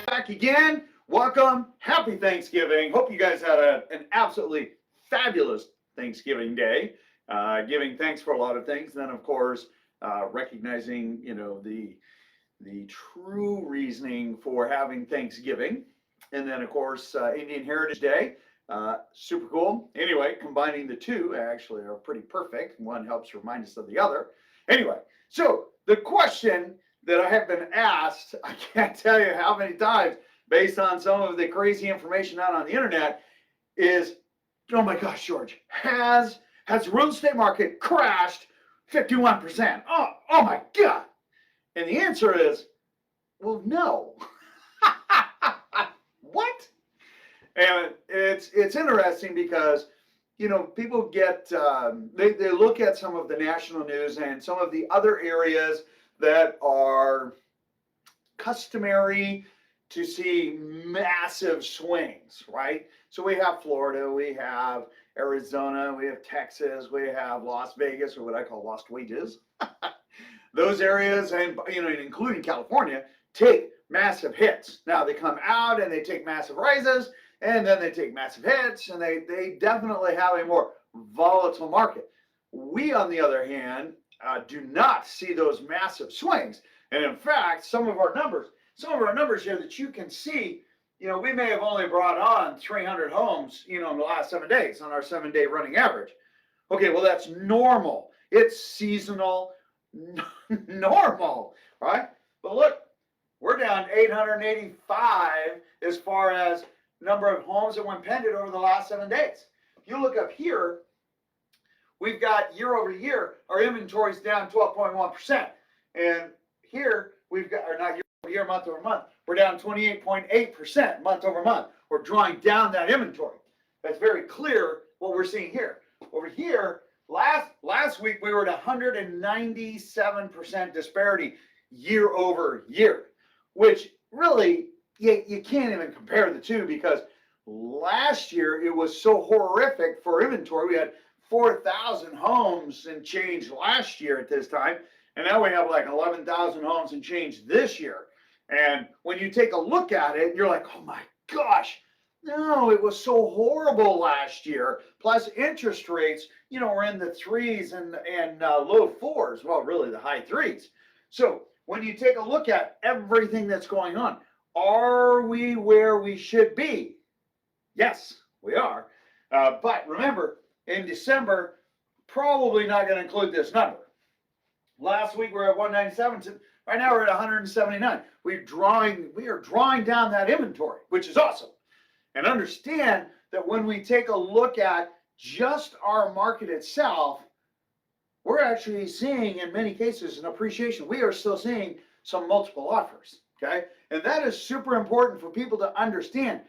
Back again. Welcome. Happy Thanksgiving. Hope you guys had an absolutely fabulous Thanksgiving day. Giving thanks for a lot of things. Then, of course, recognizing the true reasoning for having Thanksgiving. And then, of course, Indian Heritage Day. Super cool. Anyway, combining the two actually are pretty perfect. One helps remind us of the other. Anyway, so the question that I have been asked, I can't tell you how many times, based on some of the crazy information out on the internet, is, oh my gosh, George, has the real estate market crashed 51%? Oh my God. And the answer is, well, no. What? And it's interesting because, people get, they look at some of the national news and some of the other areas that are customary to see massive swings, right? So we have Florida, we have Arizona, we have Texas, we have Las Vegas, or what I call lost wages. Those areas, and including California, take massive hits. Now they come out and they take massive rises, and then they take massive hits, and they definitely have a more volatile market. We, on the other hand, do not see those massive swings. And in fact, some of our numbers here that you can see, we may have only brought on 300 homes, in the last 7 days on our 7-day running average. Okay, well, that's normal. It's seasonal, normal, right? But look, we're down 885 as far as number of homes that went pended over the last 7 days. If you look up here, we've got year over year, our inventory's down 12.1%. And here we've got, or not year over year, month over month, we're down 28.8% month over month. We're drawing down that inventory. That's very clear what we're seeing here. Over here, last week we were at 197% disparity year over year, which really, you can't even compare the two, because last year it was so horrific for inventory. We had 4,000 homes and change last year at this time, and now we have like 11,000 homes and change this year. And when you take a look at it, you're like, oh my gosh, no, it was so horrible last year. Plus interest rates, were in the threes and low fours. Well, really the high threes. So when you take a look at everything that's going on, are we where we should be? Yes, we are. But remember, in December, probably not going to include this number. Last week we were at 197. Right now we're at 179. We are drawing down that inventory, which is awesome. And understand that when we take a look at just our market itself, we're actually seeing, in many cases, an appreciation. We are still seeing some multiple offers, okay? And that is super important for people to understand.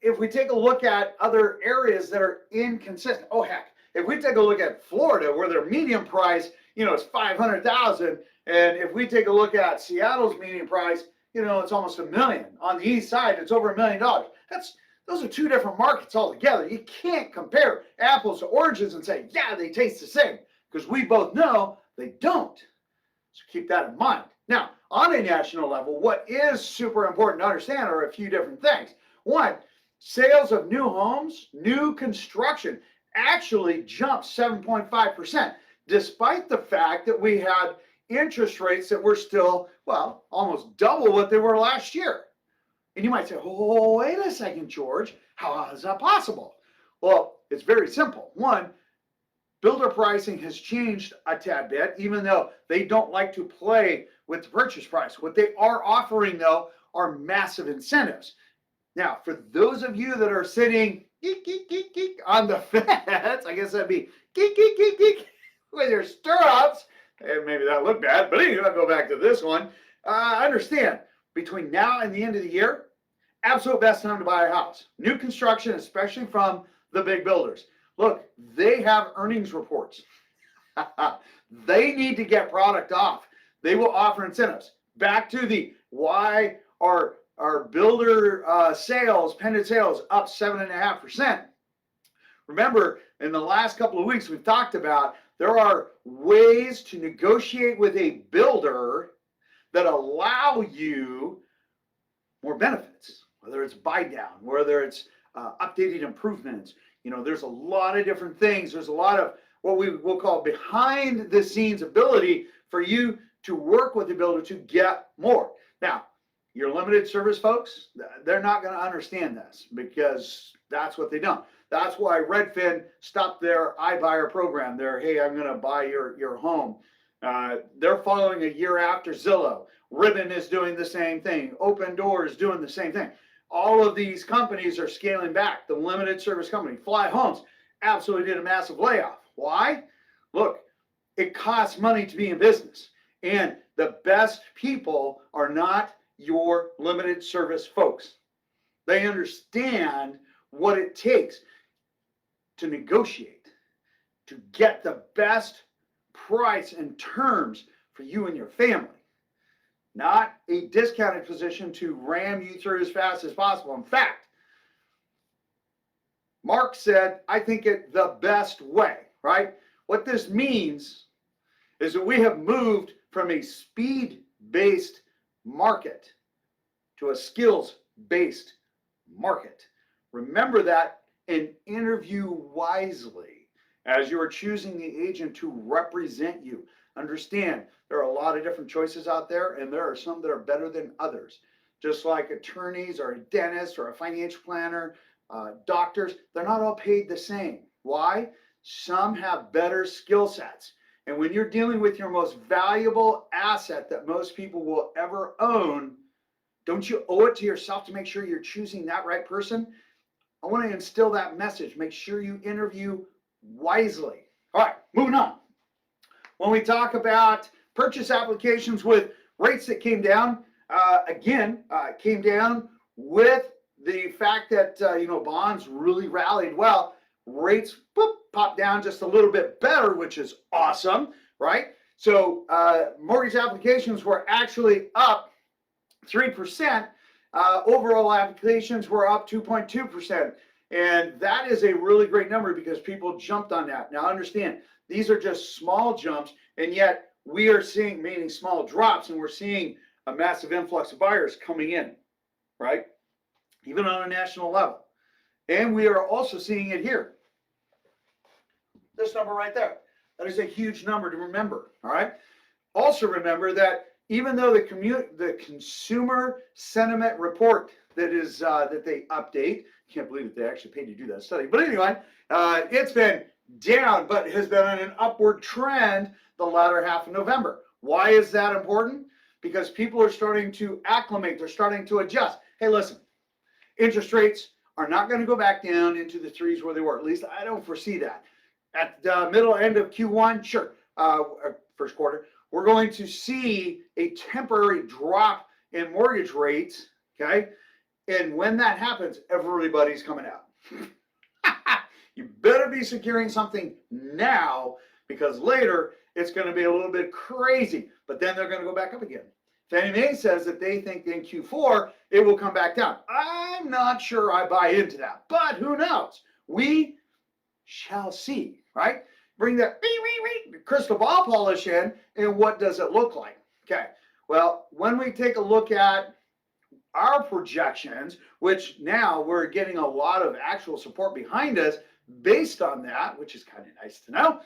If we take a look at other areas that are inconsistent, oh heck, if we take a look at Florida, where their median price, is 500,000, and if we take a look at Seattle's median price, it's almost $1 million. On the east side, it's over $1 million. Those are two different markets altogether. You can't compare apples to oranges and say, yeah, they taste the same, because we both know they don't. So keep that in mind. Now, on a national level, what is super important to understand are a few different things. One, sales of new homes, new construction, actually jumped 7.5%, despite the fact that we had interest rates that were still, well, almost double what they were last year. And you might say, oh, wait a second, George, how is that possible? Well, it's very simple. One, builder pricing has changed a tad bit, even though they don't like to play with the purchase price. What they are offering, though, are massive incentives. Now, for those of you that are sitting geek, geek, geek, geek, on the fence, I guess that'd be geek, geek, geek, geek, with your stirrups, and maybe that looked bad, but anyway, I'll go back to this one. Understand, between now and the end of the year, absolute best time to buy a house. New construction, especially from the big builders. Look, they have earnings reports. They need to get product off. They will offer incentives. Back to the why are builder sales, pended sales, up 7.5%. Remember, in the last couple of weeks, we've talked about There are ways to negotiate with a builder that allow you more benefits, whether it's buy down, whether it's updated improvements. There's a lot of different things. There's a lot of what we will call behind the scenes ability for you to work with the builder to get more. Now, your limited service folks, they're not going to understand this because that's what they don't. That's why Redfin stopped their iBuyer program. Hey, I'm going to buy your home. They're following a year after Zillow. Ribbon is doing the same thing. Open Door is doing the same thing. All of these companies are scaling back. The limited service company, Fly Homes, absolutely did a massive layoff. Why? Look, it costs money to be in business. And the best people are not your limited service folks. They understand what it takes to negotiate, to get the best price and terms for you and your family. Not a discounted position to ram you through as fast as possible. In fact, Mark said, I think it the best way, right? What this means is that we have moved from a speed-based market to a skills-based market. Remember that and interview wisely as you are choosing the agent to represent you. Understand, there are a lot of different choices out there, and there are some that are better than others. Just like attorneys or a dentist or a financial planner, doctors, they're not all paid the same. Why? Some have better skill sets. And when you're dealing with your most valuable asset that most people will ever own, don't you owe it to yourself to make sure you're choosing that right person? I want to instill that message. Make sure you interview wisely. All right, moving on. When we talk about purchase applications with rates that came down, came down with the fact that bonds really rallied well. Rates popped down just a little bit better, which is awesome, right? So mortgage applications were actually up 3%. Overall applications were up 2.2%. And that is a really great number because people jumped on that. Now understand, these are just small jumps, and yet we are seeing, meaning small drops, and we're seeing a massive influx of buyers coming in, right? Even on a national level. And we are also seeing it here. This number right there. That is a huge number to remember, all right? Also remember that even though the consumer sentiment report that is that they update, can't believe that they actually paid to do that study. But anyway, it's been down, but has been on an upward trend the latter half of November. Why is that important? Because people are starting to acclimate. They're starting to adjust. Hey, listen, interest rates are not going to go back down into the threes where they were. At least I don't foresee that. At the end of Q1, sure, first quarter, we're going to see a temporary drop in mortgage rates, okay? And when that happens, everybody's coming out. You better be securing something now because later it's going to be a little bit crazy, but then they're going to go back up again. Fannie Mae says that they think in Q4 it will come back down. I'm not sure I buy into that, but who knows? We shall see, right? Bring that crystal ball polish in, and what does it look like? Okay, well, when we take a look at our projections, which now we're getting a lot of actual support behind us based on that, which is kind of nice to know,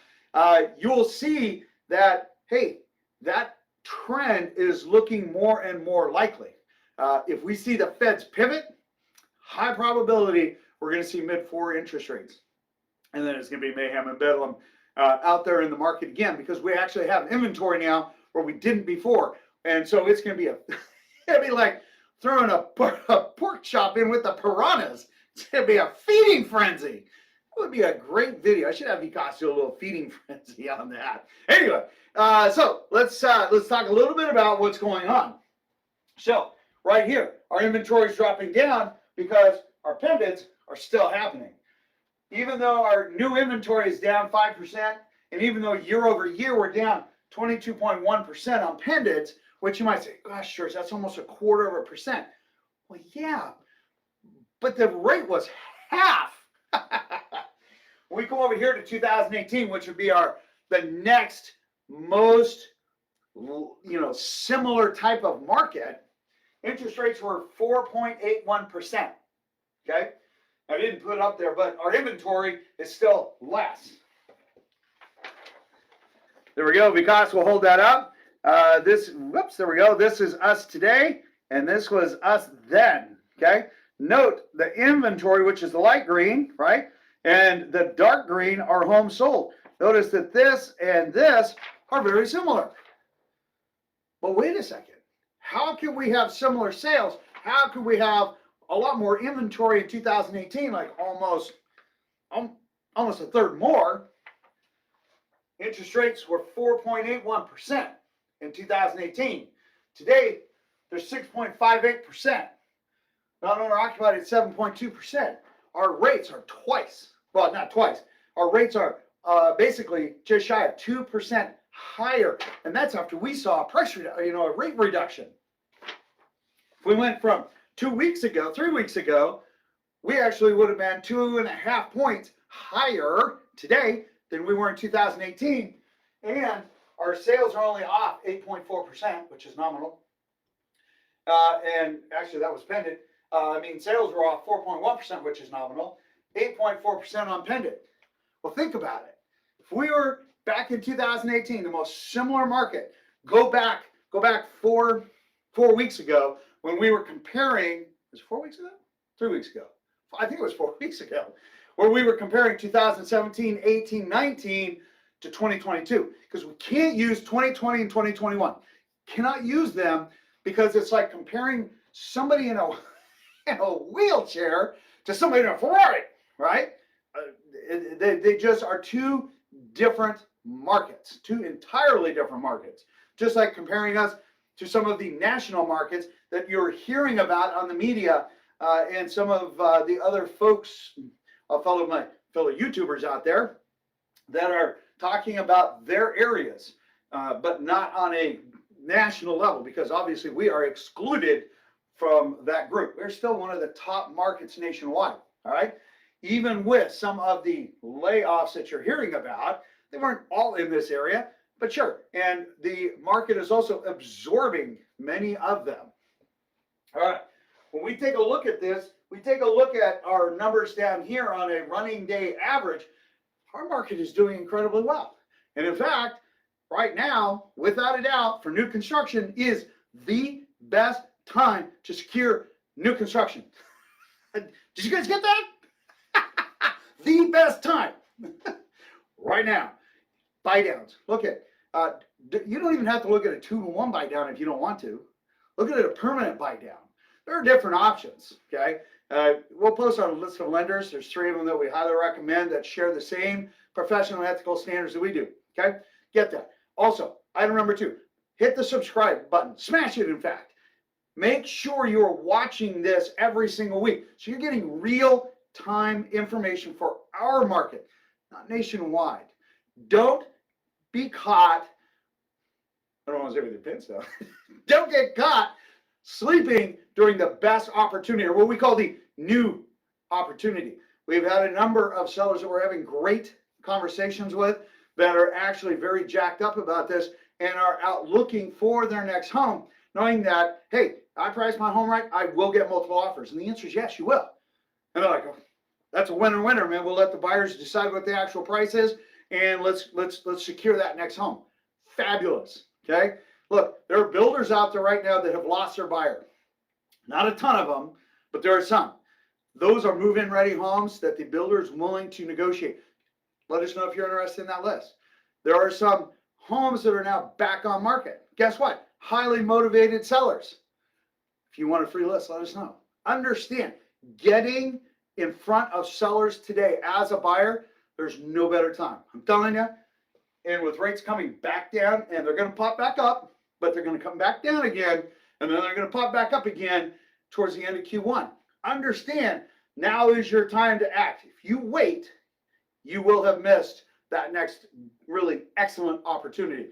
you'll see that, hey, that trend is looking more and more likely. If we see the Fed's pivot, high probability we're going to see mid-4 interest rates. And then it's going to be mayhem and bedlam out there in the market again because we actually have inventory now where we didn't before. And so it's going to be it'll be like throwing a pork chop in with the piranhas. It's going to be a feeding frenzy. That would be a great video. I should have Vikas do a little feeding frenzy on that. Anyway, so let's talk a little bit about what's going on. So right here, our inventory is dropping down because our pendants are still happening. Even though our new inventory is down 5%, and even though year over year we're down 22.1% on pendants, which you might say, gosh, George, that's almost 0.25%. Well, yeah, but the rate was half. We go over here to 2018, which would be our the next most, similar type of market, interest rates were 4.81%. Okay, I didn't put it up there, but our inventory is still less. There we go. Vikas will hold that up. There we go. This is us today, and this was us then. Okay. Note the inventory, which is the light green, right? And the dark green are homes sold. Notice that this and this are very similar. But wait a second. How can we have similar sales? How can we have a lot more inventory in 2018, like almost a third more? Interest rates were 4.81% in 2018. Today, they're 6.58%. Non-owner occupied at 7.2%. Our rates are twice. Well, not twice. Our rates are basically just shy of 2% higher, and that's after we saw a rate reduction. If we went from 3 weeks ago, we actually would have been 2.5 points higher today than we were in 2018, and our sales are only off 8.4%, which is nominal. And actually, that was Pended. Sales were off 4.1%, which is nominal. 8.4% on Pended. Well, think about it. If we were back in 2018, the most similar market, go back 4 weeks ago when we were comparing. Was it 4 weeks ago? 3 weeks ago. I think it was 4 weeks ago, where we were comparing 2017, 18, 19 to 2022, because we can't use 2020 and 2021. Cannot use them because it's like comparing somebody in a wheelchair to somebody in a Ferrari, right? They just are two different markets, two entirely different markets. Just like comparing us to some of the national markets that you're hearing about on the media, and some of the other folks, my fellow YouTubers out there, that are talking about their areas, but not on a national level, because obviously we are excluded from that group. We're still one of the top markets nationwide, all right? Even with some of the layoffs that you're hearing about, they weren't all in this area, but sure. And the market is also absorbing many of them. All right, when we take a look at this, we take a look at our numbers down here on a running day average, our market is doing incredibly well. And in fact, right now, without a doubt, for new construction is the best time to secure new construction. Did you guys get that? The best time. Right now. Buy downs. Look at, you don't even have to look at a 2-to-1 buy down if you don't want to. Look at a permanent buy down. There are different options, okay? We'll post our list of lenders. There's 3 of them that we highly recommend that share the same professional and ethical standards that we do, okay? Get that. Also, item number 2, hit the subscribe button. Smash it, in fact. Make sure you're watching this every single week, so you're getting real-time information for our market, not nationwide. Don't be caught, I don't want to say with your pins though, don't get caught sleeping during the best opportunity, or what we call the new opportunity. We've had a number of sellers that we're having great conversations with that are actually very jacked up about this and are out looking for their next home, knowing that, hey, I priced my home right, I will get multiple offers. And the answer is yes, you will. And they're like, oh, that's a winner-winner, man. We'll let the buyers decide what the actual price is, and let's secure that next home. Fabulous, okay? Look, there are builders out there right now that have lost their buyer. Not a ton of them, but there are some. Those are move-in ready homes that the builder is willing to negotiate. Let us know if you're interested in that list. There are some homes that are now back on market. Guess what? Highly motivated sellers. If you want a free list, let us know. Understand, getting in front of sellers today as a buyer, there's no better time. I'm telling you. And with rates coming back down, and they're going to pop back up, but they're going to come back down again, and then they're going to pop back up again towards the end of Q1. Understand, now is your time to act. If you wait, you will have missed that next really excellent opportunity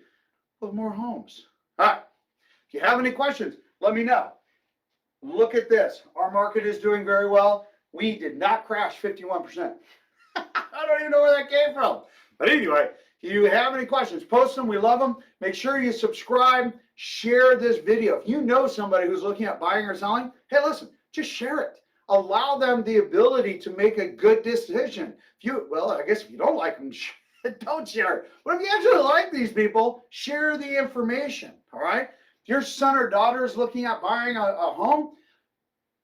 with more homes. All right. If you have any questions, let me know. Look at this. Our market is doing very well. We did not crash 51%. I don't even know where that came from. But anyway, If you have any questions, post them. We love them. Make sure you subscribe, share this video. If you know somebody who's looking at buying or selling, hey, listen, just share it. Allow them the ability to make a good decision. Well, I guess if you don't like them, don't share it. But if you actually like these people, share the information, all right? If your son or daughter is looking at buying a home,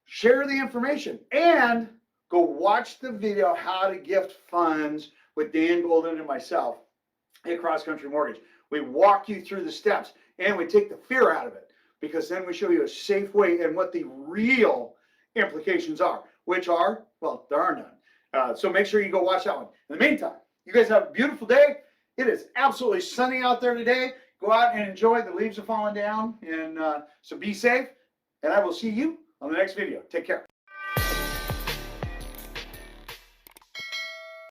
share the information and go watch the video, How to Gift Funds with Dan Golden and myself at Cross Country Mortgage. We walk you through the steps and we take the fear out of it, because then we show you a safe way and what the real implications are, which are, well, there are none. So make sure you go watch that one. In the meantime, you guys have a beautiful day. It is absolutely sunny out there today. Go out and enjoy. The leaves are falling down, and so be safe. And I will see you on the next video. Take care.